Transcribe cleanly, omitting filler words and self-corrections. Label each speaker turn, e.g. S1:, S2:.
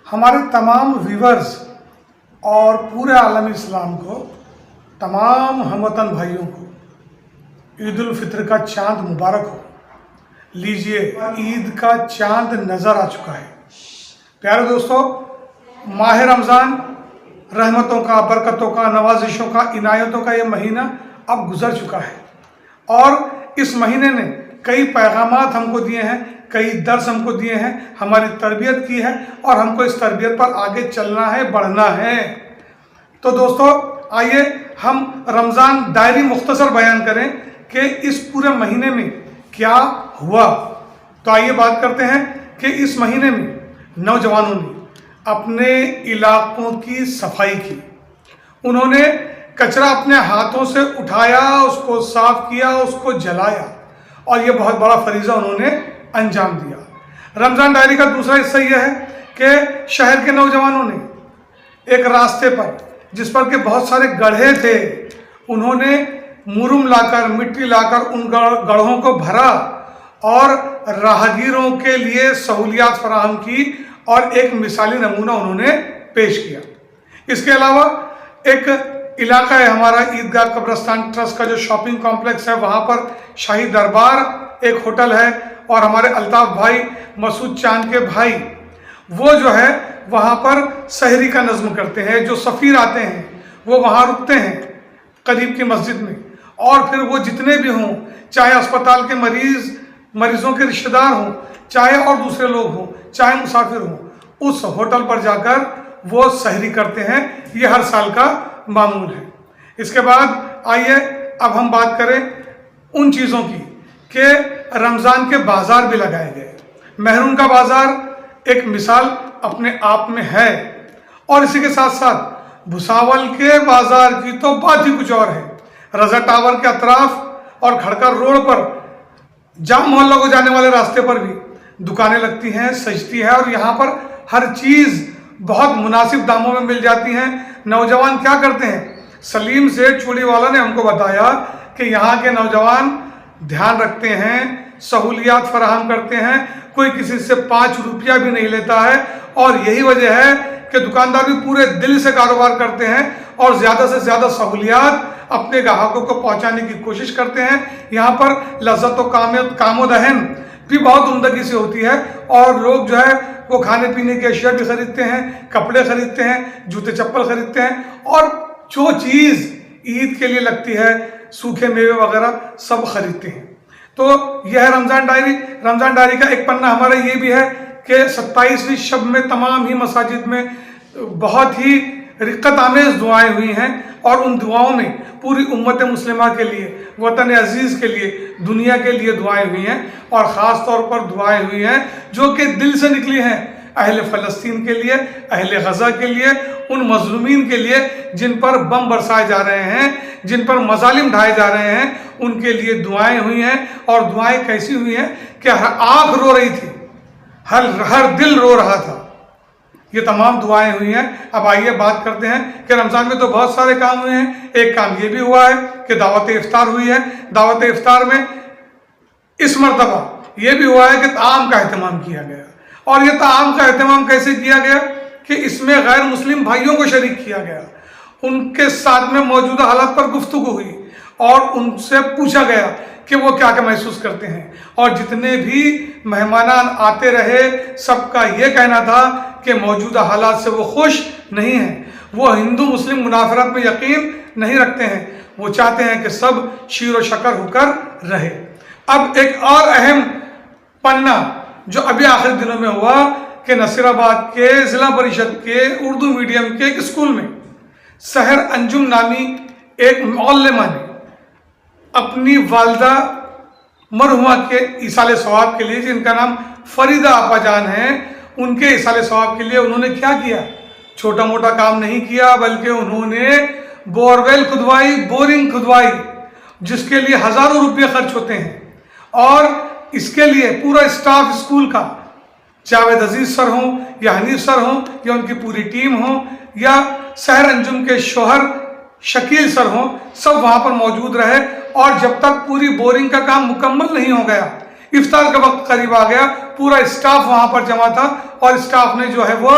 S1: ہمارے تمام ویورز اور پورے عالم اسلام کو، تمام ہم وطن بھائیوں کو عید الفطر کا چاند مبارک ہو۔ لیجئے، عید کا چاند نظر آ چکا ہے۔ پیارے دوستو، ماہ رمضان رحمتوں کا، برکتوں کا، نوازشوں کا، عنایتوں کا یہ مہینہ اب گزر چکا ہے، اور اس مہینے نے کئی پیغامات ہم کو دیے ہیں، کئی درس ہم کو دیے ہیں، ہماری تربیت کی ہے، اور ہم کو اس تربیت پر آگے چلنا ہے، بڑھنا ہے۔ تو دوستو، آئیے ہم رمضان ڈائری مختصر بیان کریں کہ اس پورے مہینے میں کیا ہوا۔ تو آئیے بات کرتے ہیں کہ اس مہینے میں نوجوانوں نے اپنے علاقوں کی صفائی کی، انہوں نے کچرا اپنے ہاتھوں سے اٹھایا، اس کو صاف کیا، اس کو جلایا، اور یہ بہت بڑا فریضہ انہوں نے انجام دیا۔ رمضان ڈائری کا دوسرا حصہ یہ ہے کہ شہر کے نوجوانوں نے ایک راستے پر، جس پر کہ بہت سارے گڑھے تھے، انہوں نے مرم لا کر، مٹی لا کر ان گڑھوں کو بھرا اور راہگیروں کے لیے سہولیات فراہم کی، اور ایک مثالی نمونہ انہوں نے پیش کیا۔ اس کے علاوہ ایک علاقہ ہے ہمارا عیدگاہ قبرستان ٹرسٹ کا جو شاپنگ کمپلیکس ہے، وہاں پر شاہی دربار ایک ہوٹل ہے، اور ہمارے الطاف بھائی، مسعود چاند کے بھائی، وہ جو ہے وہاں پر سحری کا نظم کرتے ہیں۔ جو سفیر آتے ہیں وہ وہاں رکتے ہیں قریب کی مسجد میں، اور پھر وہ جتنے بھی ہوں، چاہے اسپتال کے مریضوں کے رشتہ دار ہوں، چاہے اور دوسرے لوگ ہوں، چاہے مسافر ہوں، اس ہوٹل پر جا کر وہ سحری کرتے ہیں۔ یہ ہر سال کا معمول ہے۔ اس کے بعد آئیے اب ہم بات کریں ان چیزوں کی کہ رمضان کے بازار بھی لگائے گئے۔ مہرون کا بازار ایک مثال اپنے آپ میں ہے، اور اسی کے ساتھ ساتھ بھساول کے بازار کی تو بات ہی کچھ اور ہے۔ رضا ٹاور کے اطراف اور کھڑکر روڈ پر جام محلہ کو جانے والے راستے پر بھی دکانیں لگتی ہیں، سجتی ہے، اور یہاں پر ہر چیز بہت مناسب داموں میں مل جاتی ہیں۔ نوجوان کیا کرتے ہیں؟ سلیم سیٹھ چوڑی والا نے ہم کو بتایا کہ یہاں کے نوجوان دھیان رکھتے ہیں، سہولیات فراہم کرتے ہیں، کوئی کسی سے 5 روپیہ بھی نہیں لیتا ہے، اور یہی وجہ ہے کہ دکاندار بھی پورے دل سے کاروبار کرتے ہیں، اور زیادہ سے زیادہ سہولیات اپنے گاہکوں کو پہنچانے کی کوشش کرتے ہیں۔ یہاں پر لذت و کام و دہن بھی بہت عمدگی سے ہوتی ہے، اور لوگ جو ہے وہ کھانے پینے کی اشیاء بھی خریدتے ہیں، کپڑے خریدتے ہیں، جوتے چپل خریدتے ہیں، اور جو چیز عید کے لیے لگتی ہے، سوکھے میوے وغیرہ سب خریدتے ہیں۔ تو یہ ہے رمضان ڈائری۔ رمضان ڈائری کا ایک پنہ ہمارا یہ بھی ہے کہ 27ویں شب میں تمام ہی مساجد میں بہت ہی رقت آمیز دعائیں ہوئی ہیں، اور ان دعاؤں میں پوری امت مسلمہ کے لیے، وطن عزیز کے لیے، دنیا کے لیے دعائیں ہوئی ہیں، اور خاص طور پر دعائیں ہوئی ہیں جو کہ دل سے نکلی ہیں، اہل فلسطین کے لیے، اہل غزہ کے لیے، ان مظلومین کے لیے جن پر بم برسائے جا رہے ہیں، جن پر مظالم ڈھائے جا رہے ہیں، ان کے لیے دعائیں ہوئی ہیں۔ اور دعائیں کیسی ہوئی ہیں کہ ہر آنکھ رو رہی تھی، ہر دل رو رہا تھا۔ یہ تمام دعائیں ہوئی ہیں۔ اب آئیے بات کرتے ہیں کہ رمضان میں تو بہت سارے کام ہوئے ہیں۔ ایک کام یہ بھی ہوا ہے کہ دعوت افطار ہوئی ہے۔ دعوت افطار میں اس مرتبہ یہ بھی ہوا ہے کہ طعام کا اہتمام کیا گیا، اور یہ طعام کا اہتمام کیسے کیا گیا کہ اس میں غیر مسلم بھائیوں کو شریک کیا گیا، ان کے ساتھ میں موجودہ حالات پر گفتگو ہوئی، اور ان سے پوچھا گیا کہ وہ کیا کیا محسوس کرتے ہیں، اور جتنے بھی مہمانان آتے رہے سب کا یہ کہنا تھا کہ موجودہ حالات سے وہ خوش نہیں ہیں، وہ ہندو مسلم منافرت میں یقین نہیں رکھتے ہیں، وہ چاہتے ہیں کہ سب شیر و شکر ہو کر رہے۔ اب ایک اور اہم پنہ جو ابھی آخری دنوں میں ہوا کہ نصیر آباد کے ضلع پریشد کے اردو میڈیم کے ایک اسکول میں سحر انجم نامی ایک معلمہ نے اپنی والدہ مرحومہ کے ایصال ثواب کے لیے، جن کا نام فریدہ آپا جان ہے، ان کے ایصال ثواب کے لیے انہوں نے کیا کیا؟ چھوٹا موٹا کام نہیں کیا، بلکہ انہوں نے بورویل کھدوائی، بورنگ کھدوائی، جس کے لیے ہزاروں روپے خرچ ہوتے ہیں، اور اس کے لیے پورا اسٹاف اسکول کا، جاوید عزیز سر ہوں یا حنیف سر ہوں یا ان کی پوری ٹیم ہوں یا سحر انجم کے شوہر شکیل سر ہوں، سب وہاں پر موجود رہے، اور جب تک پوری بورنگ کا کام مکمل نہیں ہو گیا، افطار کا وقت قریب آ گیا، پورا اسٹاف وہاں پر جمع تھا، اور اسٹاف نے جو ہے وہ